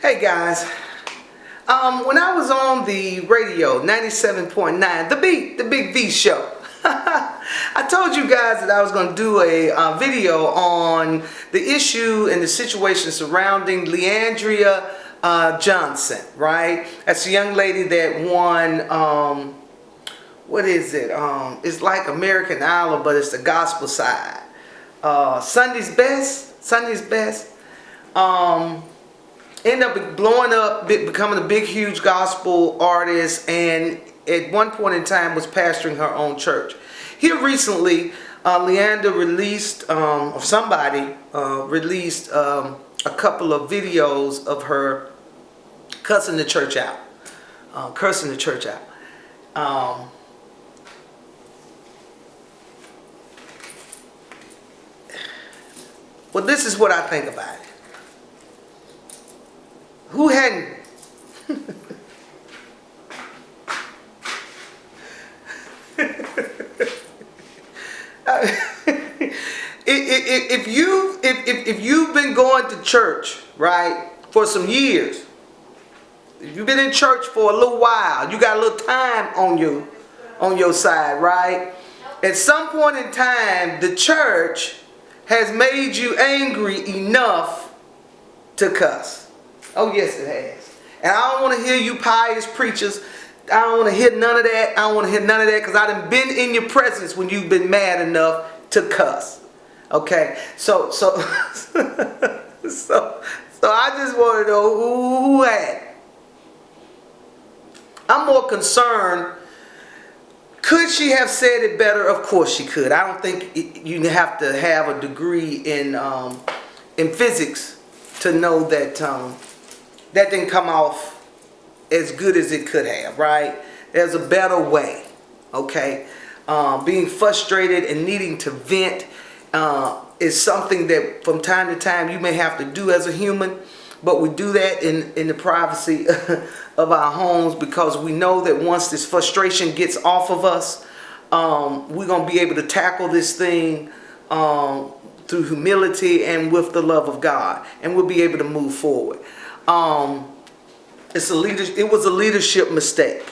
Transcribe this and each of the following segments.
Hey guys, when I was on the radio, 97.9, the Big V show, I told you guys that I was going to do a video on the issue and the situation surrounding Leandria Johnson, right? That's a young lady that won, what is it? It's like American Idol, but it's the gospel side. Sunday's Best. Ended up blowing up, becoming a big, huge gospel artist, and at one point in time was pastoring her own church. Here recently, Leandria released, or somebody released a couple of videos of her cussing the church out. Well, this is what I think about it. Who hadn't? if you've been going to church, right, for some years, if you've been in church for a little while, you got a little time on your side, right? At some point in time, the church has made you angry enough to cuss. Oh, yes, it has. And I don't want to hear you pious preachers. I don't want to hear none of that. I don't want to hear none of that because I done been in your presence when you've been mad enough to cuss. Okay? So I just want to know who had. I'm more concerned. Could she have said it better? Of course she could. I don't think you have to have a degree in physics to know that that didn't come off as good as it could have, right? There's a better way, okay? Being frustrated and needing to vent is something that from time to time you may have to do as a human, but we do that in the privacy of our homes because we know that once this frustration gets off of us, we're going to be able to tackle this thing through humility and with the love of God, and we'll be able to move forward. It was a leadership mistake,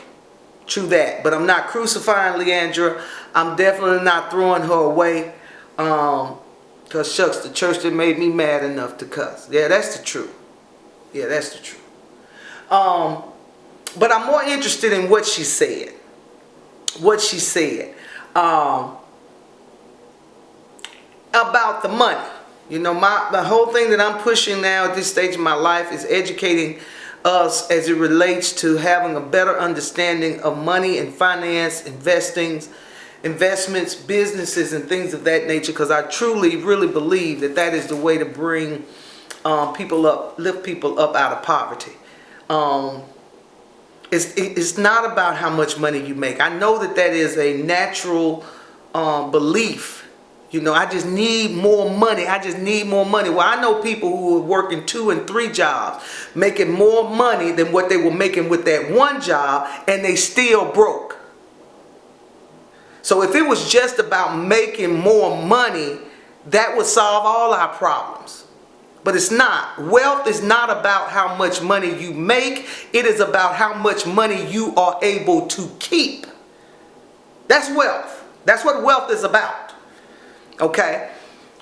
true that, but I'm not crucifying Leandria. I'm definitely not throwing her away, because shucks, the church that made me mad enough to cuss. Yeah, that's the truth. Yeah, that's the truth. But I'm more interested in what she said. About the money. You know, the whole thing that I'm pushing now at this stage of my life is educating us as it relates to having a better understanding of money and finance, investments, businesses, and things of that nature, because I truly, really believe that that is the way to bring people up, lift people up out of poverty. It's not about how much money you make. I know that that is a natural belief. You know, I just need more money. Well, I know people who are working 2 and 3 jobs, making more money than what they were making with that one job, and they still broke. So if it was just about making more money, that would solve all our problems. But it's not. Wealth is not about how much money you make. It is about how much money you are able to keep. That's wealth. That's what wealth is about. Okay,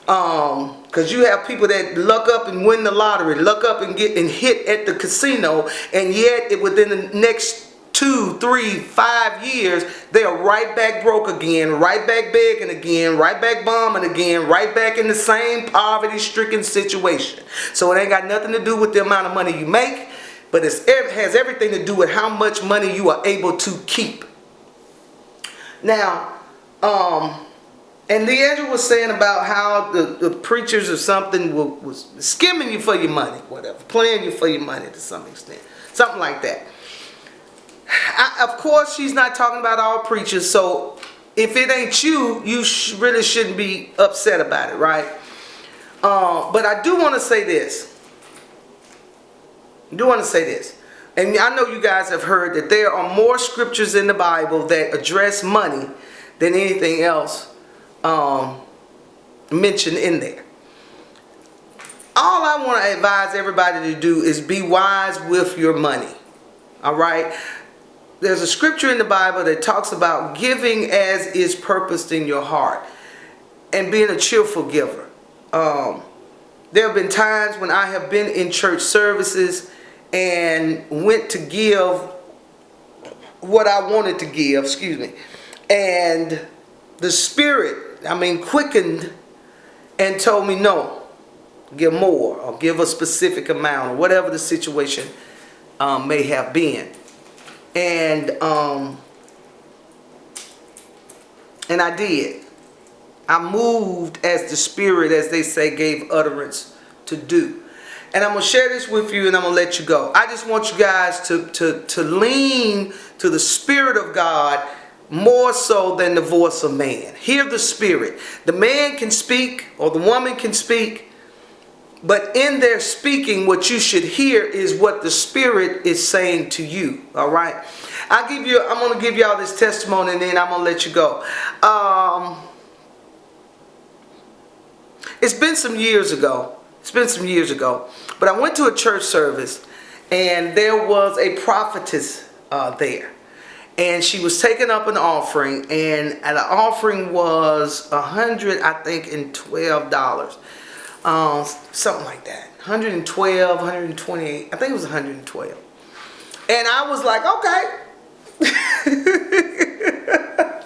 because you have people that luck up and win the lottery, luck up and get and hit at the casino, and yet within the next 2, 3, 5 years, they are right back broke again, right back begging again, right back bombing again, right back in the same poverty-stricken situation. So it ain't got nothing to do with the amount of money you make, but it has everything to do with how much money you are able to keep. Now, and Leandria was saying about how the preachers or something was skimming you for your money, whatever, playing you for your money to some extent, something like that. Of course, she's not talking about all preachers, so if it ain't you, you really shouldn't be upset about it, right? But I do want to say this. And I know you guys have heard that there are more scriptures in the Bible that address money than anything else mentioned in there. all I want to advise everybody to do is be wise with your money. All right? There's a scripture in the Bible that talks about giving as is purposed in your heart and being a cheerful giver. There have been times when I have been in church services and went to give what I wanted to give, and the Spirit, quickened and told me no, give more or give a specific amount or whatever the situation may have been. And I did. I moved as the Spirit, as they say, gave utterance to do. And I'm going to share this with you and I'm going to let you go. I just want you guys to lean to the Spirit of God more so than the voice of man. Hear the Spirit. The man can speak or the woman can speak, but in their speaking, what you should hear is what the Spirit is saying to you. All right? I'm going to give y'all this testimony and then I'm going to let you go. It's been some years ago. But I went to a church service and there was a prophetess there. And she was taking up an offering, and the offering was $112. Something like that. 112, 128. I think it was 112. And I was like, okay.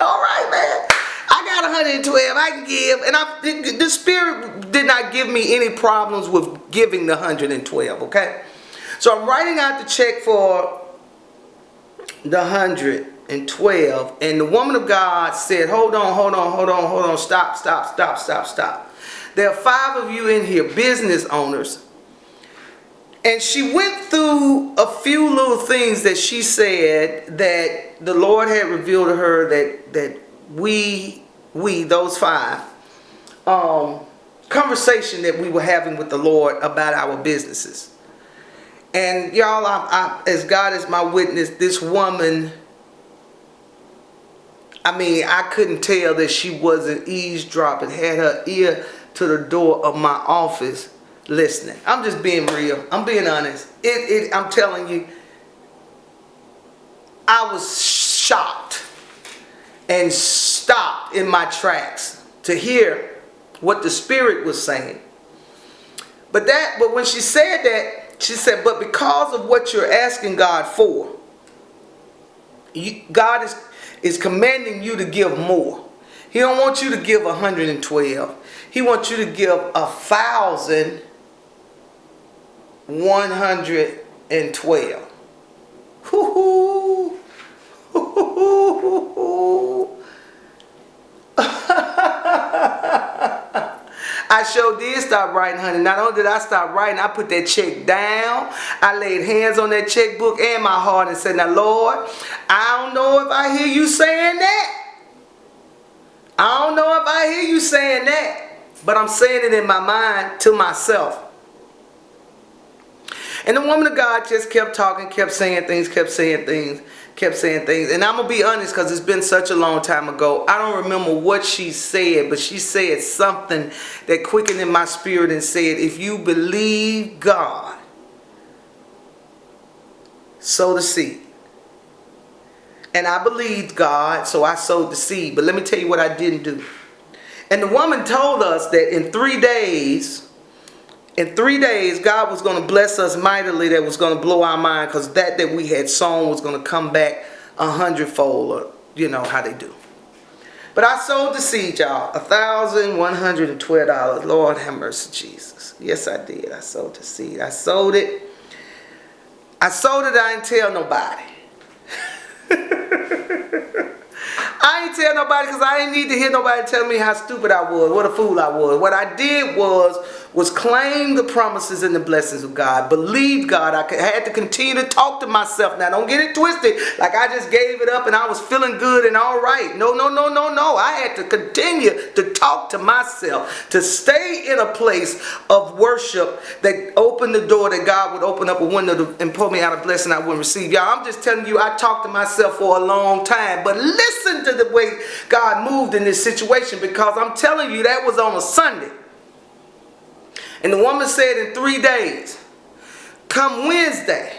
All right, man. I got 112. I can give. And the Spirit did not give me any problems with giving the 112, okay? So I'm writing out the check for the 112. And the woman of God said, hold on. Stop. There are 5 of you in here, business owners. And she went through a few little things that she said that the Lord had revealed to her that we those 5, conversation that we were having with the Lord about our businesses. And y'all, I as God is my witness, this woman, I couldn't tell that she wasn't eavesdropping, had her ear to the door of my office listening. I'm just being real. I'm being honest. I'm telling you, I was shocked and stopped in my tracks to hear what the Spirit was saying. But when she said that, she said, but because of what you're asking God for, God is commanding you to give more. He don't want you to give 112. He wants you to give 1,112. Hoo-hoo. I sure did stop writing, honey. Not only did I stop writing, I put that check down. I laid hands on that checkbook and my heart and said, now, Lord, I don't know if I hear you saying that. But I'm saying it in my mind to myself. And the woman of God just kept talking, kept saying things. And I'm going to be honest, because it's been such a long time ago. I don't remember what she said, but she said something that quickened in my spirit and said, if you believe God, sow the seed. And I believed God, so I sowed the seed. But let me tell you what I didn't do. And the woman told us that in 3 days, God was going to bless us mightily. That was going to blow our mind, because that we had sown was going to come back 100-fold, or you know how they do. But I sowed the seed, y'all. $1,112. Lord have mercy, Jesus. Yes, I did. I sowed the seed. I sowed it. I didn't tell nobody. I ain't tell nobody, because I didn't need to hear nobody tell me how stupid I was, what a fool I was. What I did was claim the promises and the blessings of God. Believe God. I had to continue to talk to myself. Now, don't get it twisted like I just gave it up and I was feeling good and all right. No. I had to continue to talk to myself, to stay in a place of worship that opened the door, that God would open up a window and pull me out a blessing I wouldn't receive. Y'all, I'm just telling you, I talked to myself for a long time. But listen to the way God moved in this situation, because I'm telling you, that was on a Sunday. And the woman said in 3 days. Come Wednesday,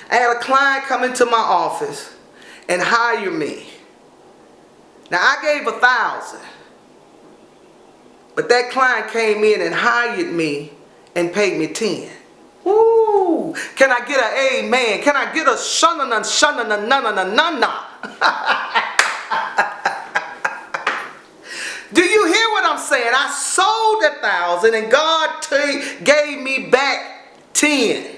I had a client come into my office and hire me. Now I gave $1,000, but that client came in and hired me and paid me 10. Ooh, can I get an amen? Can I get a shunna shunna na na na na na? Do you hear what I'm saying? I sold 1,000 and God gave me back 10.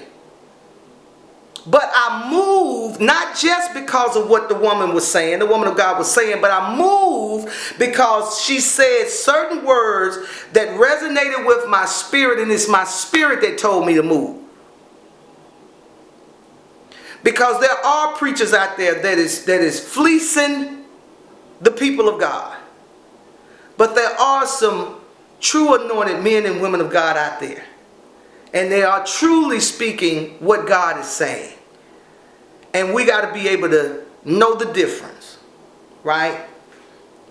But I moved not just because of what the woman was saying, the woman of God was saying, but I moved because she said certain words that resonated with my spirit, and it's my spirit that told me to move. Because there are preachers out there that is fleecing the people of God. But there are some true anointed men and women of God out there. And they are truly speaking what God is saying. And we got to be able to know the difference. Right?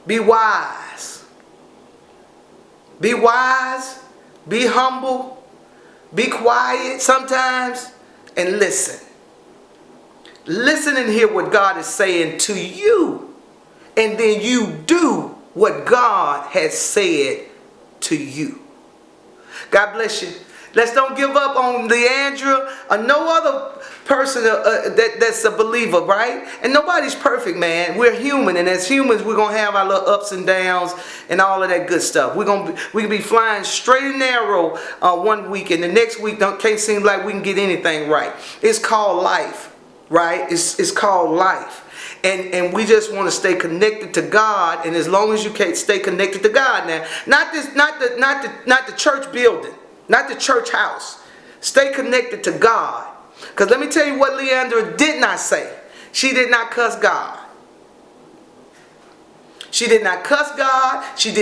Be wise. Be wise. Be humble. Be quiet sometimes. And listen. Listen and hear what God is saying to you. And then you do what God has said to you. God bless you. Let's don't give up on Leandria or no other person that's a believer, right? And nobody's perfect, man. We're human, and as humans, we're gonna have our little ups and downs and all of that good stuff. We can be flying straight and narrow 1 week, and the next week can't seem like we can get anything right. It's called life, right? It's called life. And we just want to stay connected to God, and as long as you can stay connected to God now, not the church building. Not the church house. Stay connected to God. Because let me tell you what Leandria did not say. She did not cuss God. She did not cuss God. She did